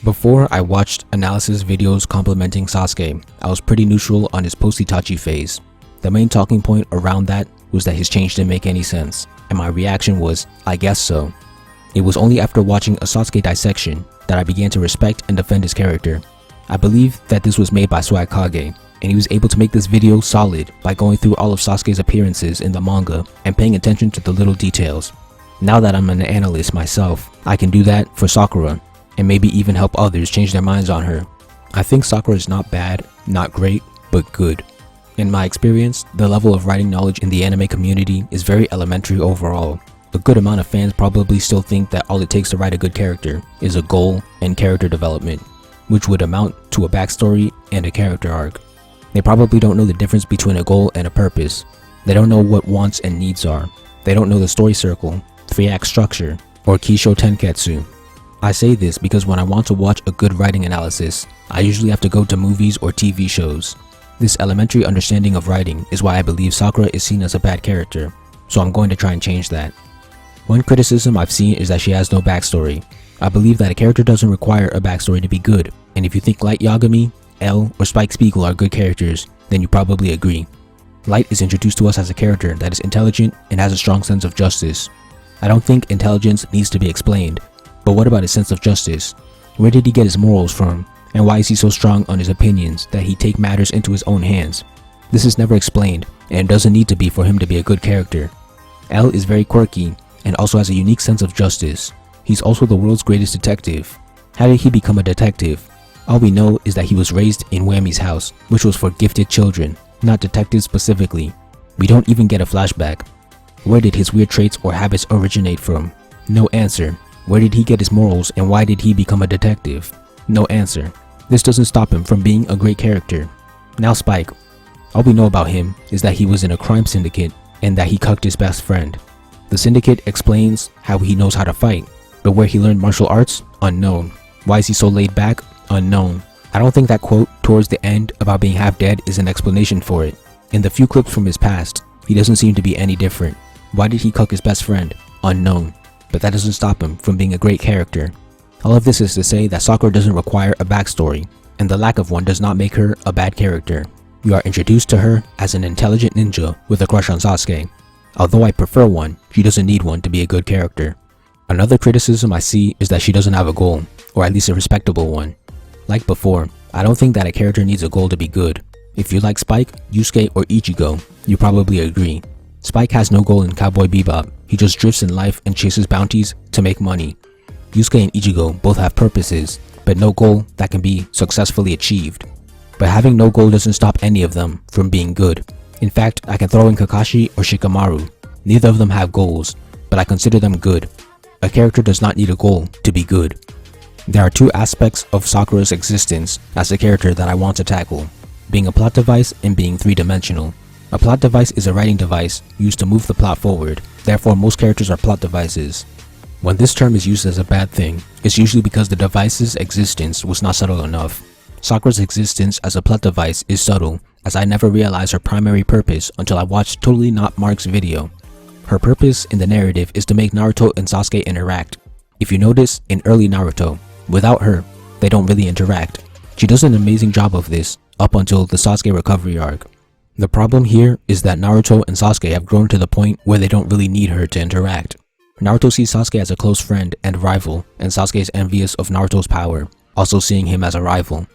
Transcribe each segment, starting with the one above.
Before I watched analysis videos complimenting Sasuke, I was pretty neutral on his post-Itachi phase. The main talking point around that was that his change didn't make any sense, and my reaction was, I guess so. It was only after watching a Sasuke dissection that I began to respect and defend his character. I believe that this was made by Swag Kage, and he was able to make this video solid by going through all of Sasuke's appearances in the manga and paying attention to the little details. Now that I'm an analyst myself, I can do that for Sakura, and maybe even help others change their minds on her. I think Sakura is not bad, not great, but good. In my experience, the level of writing knowledge in the anime community is very elementary overall. A good amount of fans probably still think that all it takes to write a good character is a goal and character development, which would amount to a backstory and a character arc. They probably don't know the difference between a goal and a purpose. They don't know what wants and needs are. They don't know the story circle, 3-act structure, or Kisho Tenketsu. I say this because when I want to watch a good writing analysis, I usually have to go to movies or TV shows. This elementary understanding of writing is why I believe Sakura is seen as a bad character, so I'm going to try and change that. One criticism I've seen is that she has no backstory. I believe that a character doesn't require a backstory to be good, and if you think Light Yagami, L, or Spike Spiegel are good characters, then you probably agree. Light is introduced to us as a character that is intelligent and has a strong sense of justice. I don't think intelligence needs to be explained, but what about his sense of justice? Where did he get his morals from? And why is he so strong on his opinions that he take matters into his own hands? This is never explained, and it doesn't need to be for him to be a good character. L is very quirky, and also has a unique sense of justice. He's also the world's greatest detective. How did he become a detective? All we know is that he was raised in Whammy's house, which was for gifted children, not detectives specifically. We don't even get a flashback. Where did his weird traits or habits originate from? No answer. Where did he get his morals and why did he become a detective? No answer. This doesn't stop him from being a great character. Now Spike. All we know about him is that he was in a crime syndicate and that he cucked his best friend. The syndicate explains how he knows how to fight, but where he learned martial arts? Unknown. Why is he so laid back? Unknown. I don't think that quote towards the end about being half dead is an explanation for it. In the few clips from his past, he doesn't seem to be any different. Why did he cuck his best friend? Unknown. But that doesn't stop him from being a great character. All of this is to say that Sakura doesn't require a backstory, and the lack of one does not make her a bad character. We are introduced to her as an intelligent ninja with a crush on Sasuke. Although I prefer one, she doesn't need one to be a good character. Another criticism I see is that she doesn't have a goal, or at least a respectable one. Like before, I don't think that a character needs a goal to be good. If you like Spike, Yusuke, or Ichigo, you probably agree. Spike has no goal in Cowboy Bebop. He just drifts in life and chases bounties to make money. Yusuke and Ichigo both have purposes, but no goal that can be successfully achieved. But having no goal doesn't stop any of them from being good. In fact, I can throw in Kakashi or Shikamaru. Neither of them have goals, but I consider them good. A character does not need a goal to be good. There are two aspects of Sakura's existence as a character that I want to tackle, being a plot device and being three-dimensional. A plot device is a writing device used to move the plot forward, therefore most characters are plot devices. When this term is used as a bad thing, it's usually because the device's existence was not subtle enough. Sakura's existence as a plot device is subtle, as I never realized her primary purpose until I watched Totally Not Mark's video. Her purpose in the narrative is to make Naruto and Sasuke interact. If you notice, in early Naruto, without her, they don't really interact. She does an amazing job of this, up until the Sasuke recovery arc. The problem here is that Naruto and Sasuke have grown to the point where they don't really need her to interact. Naruto sees Sasuke as a close friend and rival, and Sasuke is envious of Naruto's power, also seeing him as a rival.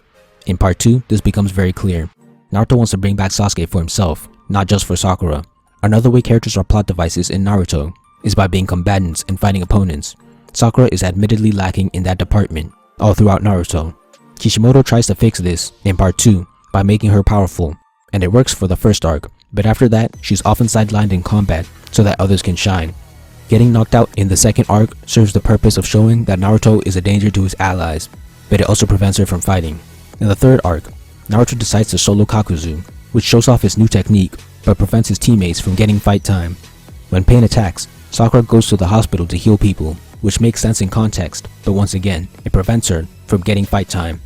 In part 2, this becomes very clear. Naruto wants to bring back Sasuke for himself, not just for Sakura. Another way characters are plot devices in Naruto is by being combatants and fighting opponents. Sakura is admittedly lacking in that department, all throughout Naruto. Kishimoto tries to fix this in part 2 by making her powerful, and it works for the first arc, but after that, she's often sidelined in combat so that others can shine. Getting knocked out in the second arc serves the purpose of showing that Naruto is a danger to his allies, but it also prevents her from fighting. In the third arc, Naruto decides to solo Kakuzu, which shows off his new technique, but prevents his teammates from getting fight time. When pain attacks, Sakura goes to the hospital to heal people, which makes sense in context, but once again, it prevents her from getting fight time.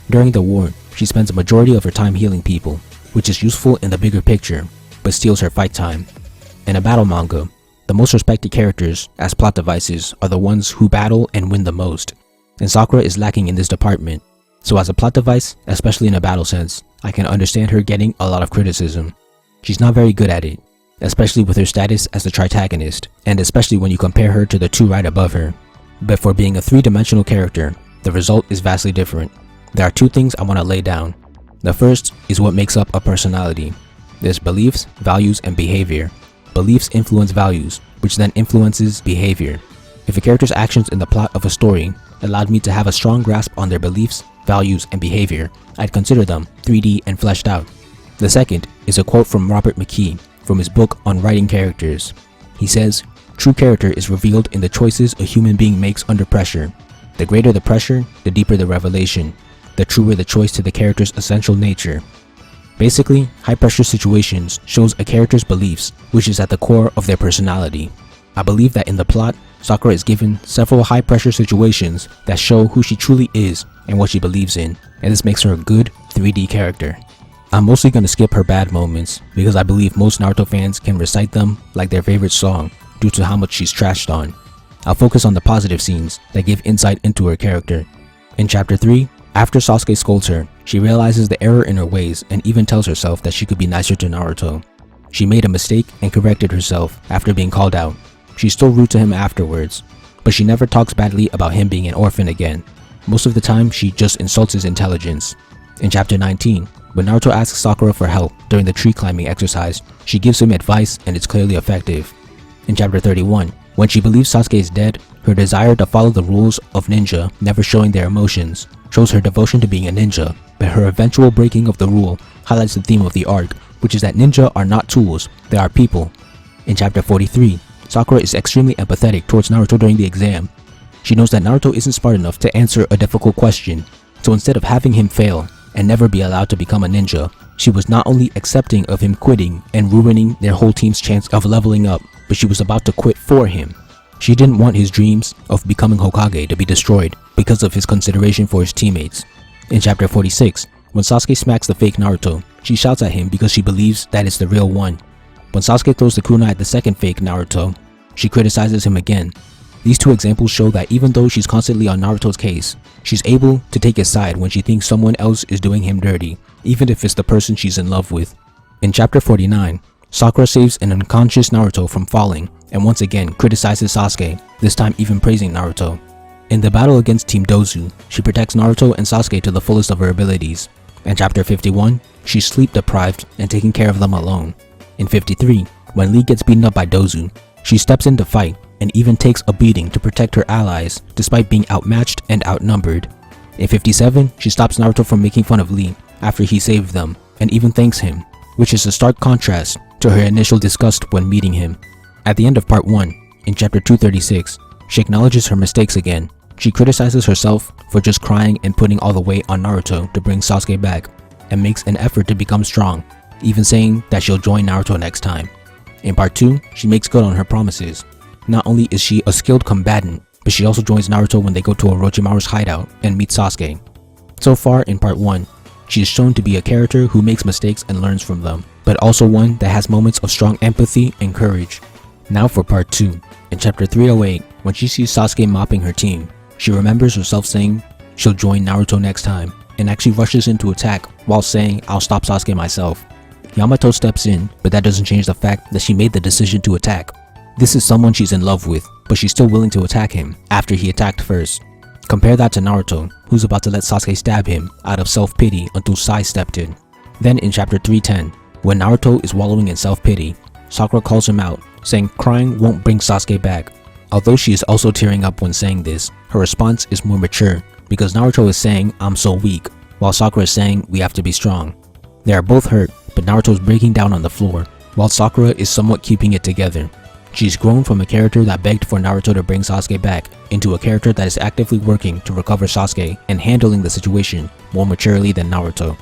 During the war, she spends a majority of her time healing people, which is useful in the bigger picture, but steals her fight time. In a battle manga, the most respected characters as plot devices are the ones who battle and win the most. and Sakura is lacking in this department. So as a plot device, especially in a battle sense, I can understand her getting a lot of criticism. She's not very good at it, especially with her status as the tritagonist, and especially when you compare her to the two right above her. But for being a three-dimensional character, the result is vastly different. There are two things I want to lay down. The first is what makes up a personality. There's beliefs, values, and behavior. Beliefs influence values, which then influences behavior. If a character's actions in the plot of a story allowed me to have a strong grasp on their beliefs, values, and behavior, I'd consider them 3D and fleshed out. The second is a quote from Robert McKee from his book on writing characters. He says, "True character is revealed in the choices a human being makes under pressure. The greater the pressure, the deeper the revelation. The truer the choice to the character's essential nature." Basically, high-pressure situations shows a character's beliefs, which is at the core of their personality. I believe that in the plot, Sakura is given several high-pressure situations that show who she truly is and what she believes in, and this makes her a good 3D character. I'm mostly going to skip her bad moments because I believe most Naruto fans can recite them like their favorite song due to how much she's trashed on. I'll focus on the positive scenes that give insight into her character. In Chapter 3, after Sasuke scolds her, she realizes the error in her ways and even tells herself that she could be nicer to Naruto. She made a mistake and corrected herself after being called out. She's still rude to him afterwards, but she never talks badly about him being an orphan again. Most of the time, she just insults his intelligence. In Chapter 19, when Naruto asks Sakura for help during the tree climbing exercise, she gives him advice and it's clearly effective. In Chapter 31, when she believes Sasuke is dead, her desire to follow the rules of ninja, never showing their emotions, shows her devotion to being a ninja, but her eventual breaking of the rule highlights the theme of the arc, which is that ninja are not tools, they are people. In Chapter 43, Sakura is extremely empathetic towards Naruto during the exam. She knows that Naruto isn't smart enough to answer a difficult question, so instead of having him fail and never be allowed to become a ninja, she was not only accepting of him quitting and ruining their whole team's chance of leveling up, but she was about to quit for him. She didn't want his dreams of becoming Hokage to be destroyed because of his consideration for his teammates. In Chapter 46, when Sasuke smacks the fake Naruto, she shouts at him because she believes that it's the real one. When Sasuke throws the kunai at the second fake Naruto, she criticizes him again. These two examples show that even though she's constantly on Naruto's case, she's able to take his side when she thinks someone else is doing him dirty, even if it's the person she's in love with. In Chapter 49, Sakura saves an unconscious Naruto from falling and once again criticizes Sasuke, this time even praising Naruto. In the battle against Team Dozu, she protects Naruto and Sasuke to the fullest of her abilities. In Chapter 51, she's sleep deprived and taking care of them alone. In 53, when Lee gets beaten up by Dozu, she steps in to fight and even takes a beating to protect her allies despite being outmatched and outnumbered. In 57, she stops Naruto from making fun of Lee after he saved them and even thanks him, which is a stark contrast to her initial disgust when meeting him. At the end of Part 1, in Chapter 236, she acknowledges her mistakes again. She criticizes herself for just crying and putting all the weight on Naruto to bring Sasuke back, and makes an effort to become strong, even saying that she'll join Naruto next time. In Part 2, she makes good on her promises. Not only is she a skilled combatant, but she also joins Naruto when they go to Orochimaru's hideout and meet Sasuke. So far in Part 1, she is shown to be a character who makes mistakes and learns from them, but also one that has moments of strong empathy and courage. Now for Part 2. In Chapter 308, when she sees Sasuke mopping her team, she remembers herself saying she'll join Naruto next time, and actually rushes in to attack while saying, "I'll stop Sasuke myself." Yamato steps in, but that doesn't change the fact that she made the decision to attack. This is someone she's in love with, but she's still willing to attack him after he attacked first. Compare that to Naruto, who's about to let Sasuke stab him out of self-pity until Sai stepped in. Then in Chapter 310, when Naruto is wallowing in self-pity, Sakura calls him out, saying crying won't bring Sasuke back. Although she is also tearing up when saying this, her response is more mature because Naruto is saying, "I'm so weak," while Sakura is saying, "We have to be strong." They are both hurt, but Naruto is breaking down on the floor, while Sakura is somewhat keeping it together. She's grown from a character that begged for Naruto to bring Sasuke back into a character that is actively working to recover Sasuke and handling the situation more maturely than Naruto.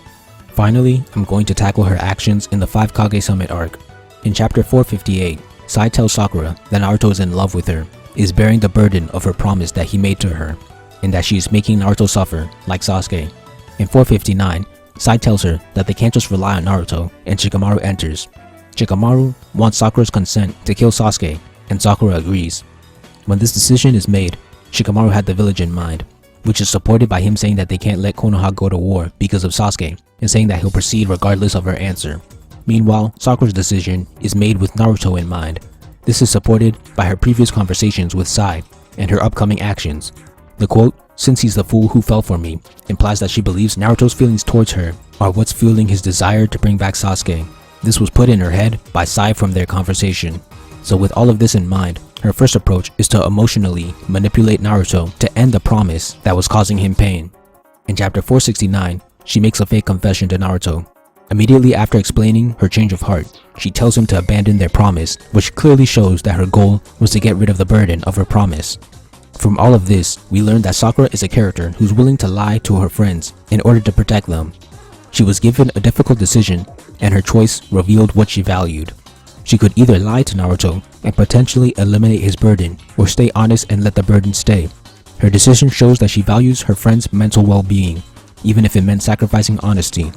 Finally, I'm going to tackle her actions in the 5 Kage Summit arc. In Chapter 458, Sai tells Sakura that Naruto is in love with her, is bearing the burden of her promise that he made to her, and that she is making Naruto suffer like Sasuke. In 459, Sai tells her that they can't just rely on Naruto, and Shikamaru enters. Shikamaru wants Sakura's consent to kill Sasuke, and Sakura agrees. When this decision is made, Shikamaru had the village in mind. which is supported by him saying that they can't let Konoha go to war because of Sasuke, and saying that he'll proceed regardless of her answer. Meanwhile, Sakura's decision is made with Naruto in mind. This is supported by her previous conversations with Sai and her upcoming actions. The quote, "Since he's the fool who fell for me," implies that she believes Naruto's feelings towards her are what's fueling his desire to bring back Sasuke. This was put in her head by Sai from their conversation. So with all of this in mind, her first approach is to emotionally manipulate Naruto to end the promise that was causing him pain. In chapter 469, she makes a fake confession to Naruto. Immediately after explaining her change of heart, she tells him to abandon their promise, which clearly shows that her goal was to get rid of the burden of her promise. From all of this, we learn that Sakura is a character who's willing to lie to her friends in order to protect them. She was given a difficult decision, and her choice revealed what she valued. She could either lie to Naruto and potentially eliminate his burden, or stay honest and let the burden stay. Her decision shows that she values her friend's mental well-being, even if it meant sacrificing honesty.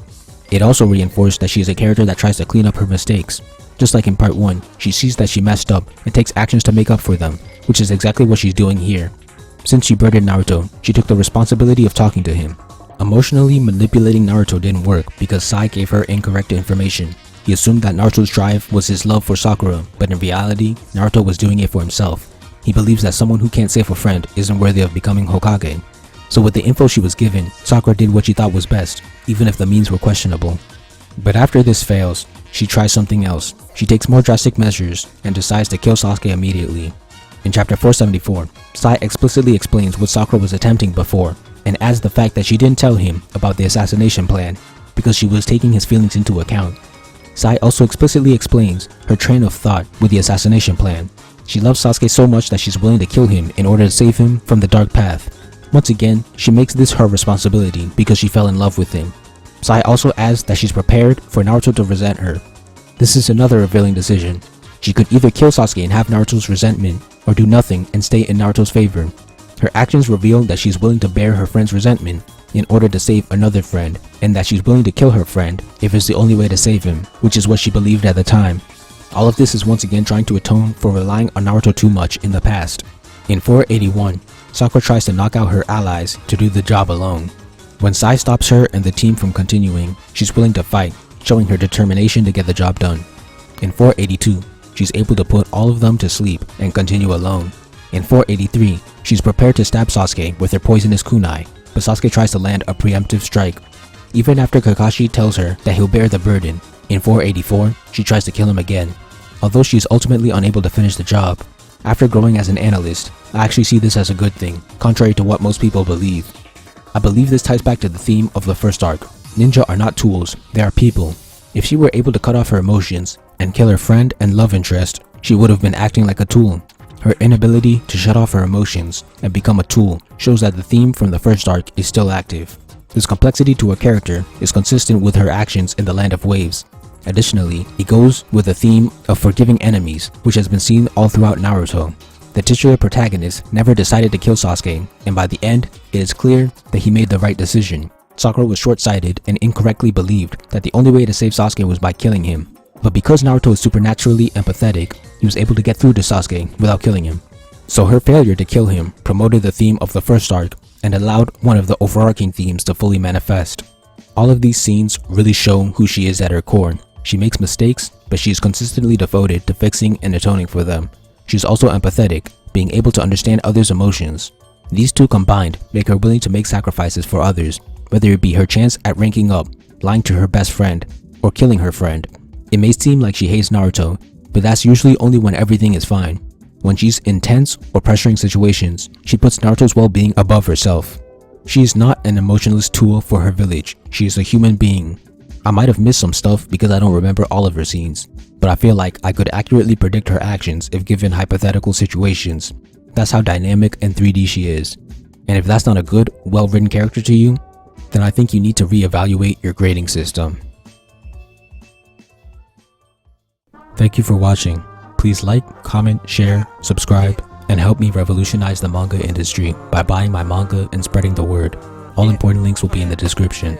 It also reinforced that she is a character that tries to clean up her mistakes. Just like in part 1, she sees that she messed up and takes actions to make up for them, which is exactly what she's doing here. Since she burdened Naruto, she took the responsibility of talking to him. Emotionally manipulating Naruto didn't work because Sai gave her incorrect information. He assumed that Naruto's drive was his love for Sakura, but in reality, Naruto was doing it for himself. He believes that someone who can't save a friend isn't worthy of becoming Hokage. So with the info she was given, Sakura did what she thought was best, even if the means were questionable. But after this fails, she tries something else. She takes more drastic measures and decides to kill Sasuke immediately. In chapter 474, Sai explicitly explains what Sakura was attempting before, and adds the fact that she didn't tell him about the assassination plan because she was taking his feelings into account. Sai also explicitly explains her train of thought with the assassination plan. She loves Sasuke so much that she's willing to kill him in order to save him from the dark path. Once again, she makes this her responsibility because she fell in love with him. Sai also adds that she's prepared for Naruto to resent her. This is another revealing decision. She could either kill Sasuke and have Naruto's resentment, or do nothing and stay in Naruto's favor. Her actions reveal that she's willing to bear her friend's resentment in order to save another friend, and that she's willing to kill her friend if it's the only way to save him, which is what she believed at the time. All of this is once again trying to atone for relying on Naruto too much in the past. In 481, Sakura tries to knock out her allies to do the job alone. When Sai stops her and the team from continuing, she's willing to fight, showing her determination to get the job done. In 482, she's able to put all of them to sleep and continue alone. In 483, she's prepared to stab Sasuke with her poisonous kunai, but Sasuke tries to land a preemptive strike. Even after Kakashi tells her that he'll bear the burden, in 484, she tries to kill him again. Although she's ultimately unable to finish the job. After growing as an analyst, I actually see this as a good thing, contrary to what most people believe. I believe this ties back to the theme of the first arc. Ninja are not tools, they are people. If she were able to cut off her emotions and kill her friend and love interest, she would have been acting like a tool. Her inability to shut off her emotions and become a tool shows that the theme from the first arc is still active. This complexity to a character is consistent with her actions in the Land of Waves. Additionally, it goes with the theme of forgiving enemies, which has been seen all throughout Naruto. The titular protagonist never decided to kill Sasuke, and by the end, it is clear that he made the right decision. Sakura was short-sighted and incorrectly believed that the only way to save Sasuke was by killing him. But because Naruto is supernaturally empathetic, he was able to get through to Sasuke without killing him. So her failure to kill him promoted the theme of the first arc and allowed one of the overarching themes to fully manifest. All of these scenes really show who she is at her core. She makes mistakes, but she is consistently devoted to fixing and atoning for them. She's also empathetic, being able to understand others' emotions. These two combined make her willing to make sacrifices for others, whether it be her chance at ranking up, lying to her best friend, or killing her friend. It may seem like she hates Naruto, but that's usually only when everything is fine. When she's in tense or pressuring situations, she puts Naruto's well-being above herself. She is not an emotionless tool for her village, she is a human being. I might have missed some stuff because I don't remember all of her scenes, but I feel like I could accurately predict her actions if given hypothetical situations. That's how dynamic and 3D she is. And if that's not a good, well-written character to you, then I think you need to reevaluate your grading system. Thank you for watching. Please like, comment, share, subscribe, and help me revolutionize the manga industry by buying my manga and spreading the word. All important links will be in the description.